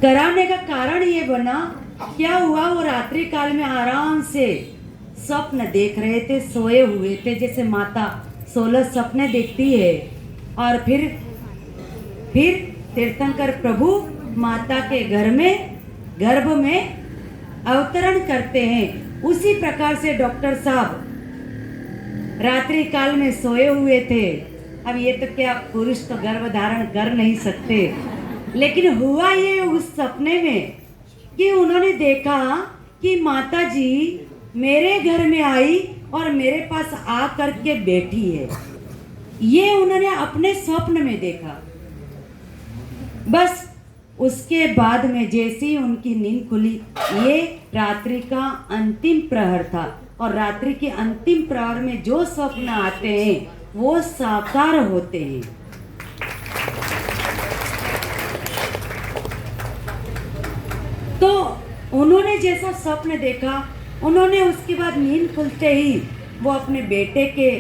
कराने का कारण ये बना, क्या हुआ, वो रात्रि काल में आराम से स्वप्न देख रहे थे, सोए हुए थे, जैसे माता 16 सपने देखती है और फिर तीर्थंकर प्रभु माता के गर्भ में अवतरण करते हैं। उसी प्रकार से डॉक्टर साहब रात्रि काल में सोए हुए थे। अब ये तो क्या, पुरुष तो गर्भ धारण कर नहीं सकते, लेकिन हुआ ये उस सपने में कि उन्होंने देखा कि माता जी मेरे घर में आई और मेरे पास आ करके बैठी है। ये उन्होंने अपने स्वप्न में देखा। बस उसके बाद में जैसे ही उनकी नींद खुली, ये रात्रि का अंतिम प्रहर था और रात्रि के अंतिम प्रहर में जो स्वप्न आते हैं वो साकार होते हैं। तो उन्होंने जैसा स्वप्न देखा, उन्होंने उसके बाद नींद खुलते ही वो अपने बेटे के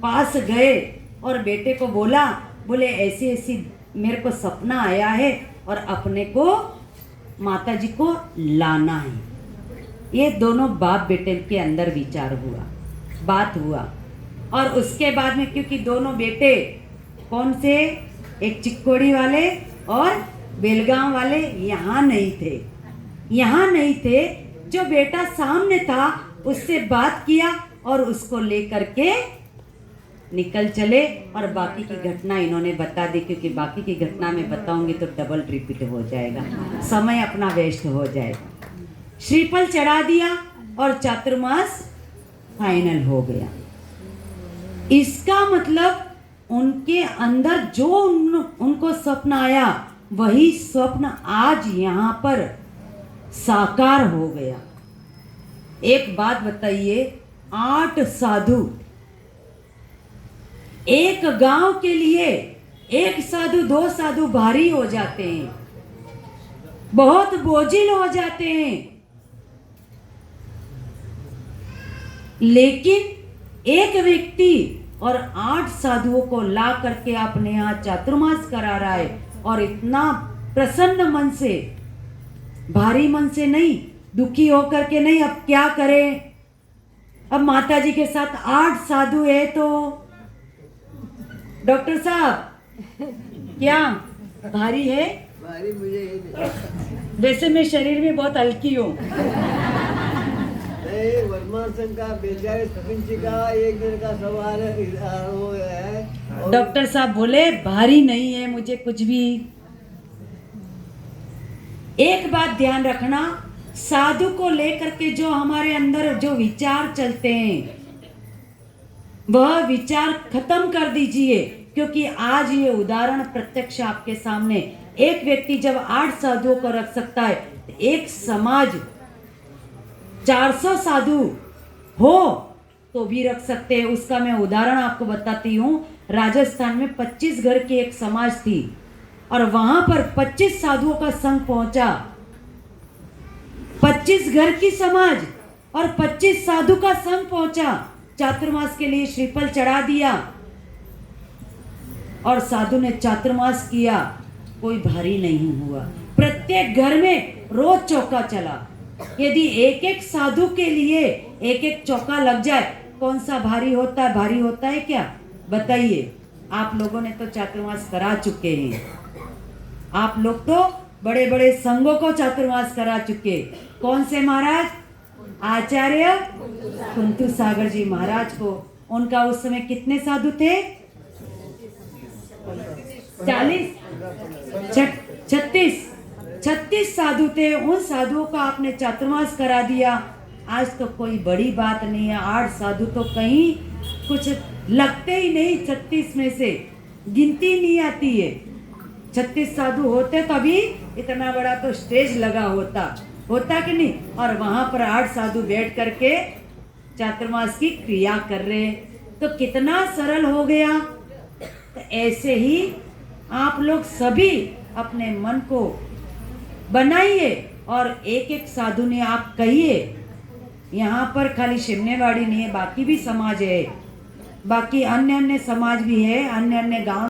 पास गए और बेटे को बोले ऐसी ऐसी मेरे को सपना आया है और अपने को माता जी को लाना है। ये दोनों बाप बेटे के अंदर विचार हुआ, बात हुआ। और उसके बाद में क्योंकि दोनों बेटे कौन से, एक चिक्कोड़ी वाले और बेलगांव वाले यहाँ नहीं थे। जो बेटा सामने था उससे बात किया और उसको लेकर के निकल चले और बाकी की घटना इन्होंने बता दी, क्योंकि बाकी की घटना में बताऊंगी तो डबल रिपीट हो जाएगा, समय अपना वेस्ट हो जाएगा। श्रीफल चढ़ा दिया और चातुर्मास फाइनल हो गया। इसका मतलब उनके अंदर जो उनको स्वप्न आया वही स्वप्न आज यहाँ पर साकार हो गया। एक बात बताइए, 8 साधु एक गांव के लिए, 1 साधु 2 साधु भारी हो जाते हैं, बहुत बोझिल हो जाते हैं। लेकिन एक व्यक्ति और 8 साधुओं को ला करके अपने यहाँ चातुर्मास करा रहा है और इतना प्रसन्न मन से, भारी मन से नहीं, दुखी होकर के नहीं। अब क्या करें, अब माता जी के साथ 8 साधु है तो डॉक्टर साहब क्या भारी है? भारी मुझे ही नहीं। वैसे मैं शरीर में बहुत हल्की हूँ। वर्मा सिंह का बेचारे सपिंची का एक दिन का सवाल है। डॉक्टर साहब बोले भारी नहीं है मुझे कुछ भी। एक बात ध्यान रखना, साधु को लेकर के जो हमारे अंदर जो विचार चलते हैं वह विचार खत्म कर दीजिए, क्योंकि आज ये उदाहरण प्रत्यक्ष आपके सामने। एक व्यक्ति जब 8 साधुओं को रख सकता है, एक समाज 400 साधु हो तो भी रख सकते हैं। उसका मैं उदाहरण आपको बताती हूँ। राजस्थान में 25 घर की एक समाज थी और वहां पर 25 साधुओं का संघ पहुंचा। 25 घर की समाज और 25 साधु का संघ पहुंचा। चातुर्मास के लिए श्रीफल चढ़ा दिया और साधु ने चातुर्मास किया, कोई भारी नहीं हुआ। प्रत्येक घर में रोज चौका चला। यदि एक एक साधु के लिए एक एक चौका लग जाए, कौन सा भारी होता है? भारी होता है क्या? बताइए। आप लोगों ने तो चातुर्मास करा चुके हैं, आप लोग तो बड़े बड़े संघों को चातुर्मास करा चुके। कौन से महाराज? आचार्य कुंतु सागर जी महाराज को। उनका उस समय कितने साधु थे? 36 साधु थे। उन साधुओं का आपने चातुर्मास करा दिया। आज तो कोई बड़ी बात नहीं है। 8 साधु तो कहीं कुछ लगते ही नहीं, 36 में से गिनती नहीं आती है। 36 साधु होते तभी इतना बड़ा तो स्टेज लगा होता कि नहीं। और वहां पर 8 साधु बैठ करके चातुर्मास की क्रिया कर रहे, तो कितना सरल हो गया। तो ऐसे ही आप लोग सभी अपने मन को बनाइए और एक एक साधु ने आप कहिए। यहाँ पर खाली शिमनेवाड़ी नहीं है, बाकी भी समाज है, बाकी अन्य अन्य समाज भी है, अन्य अन्य गांव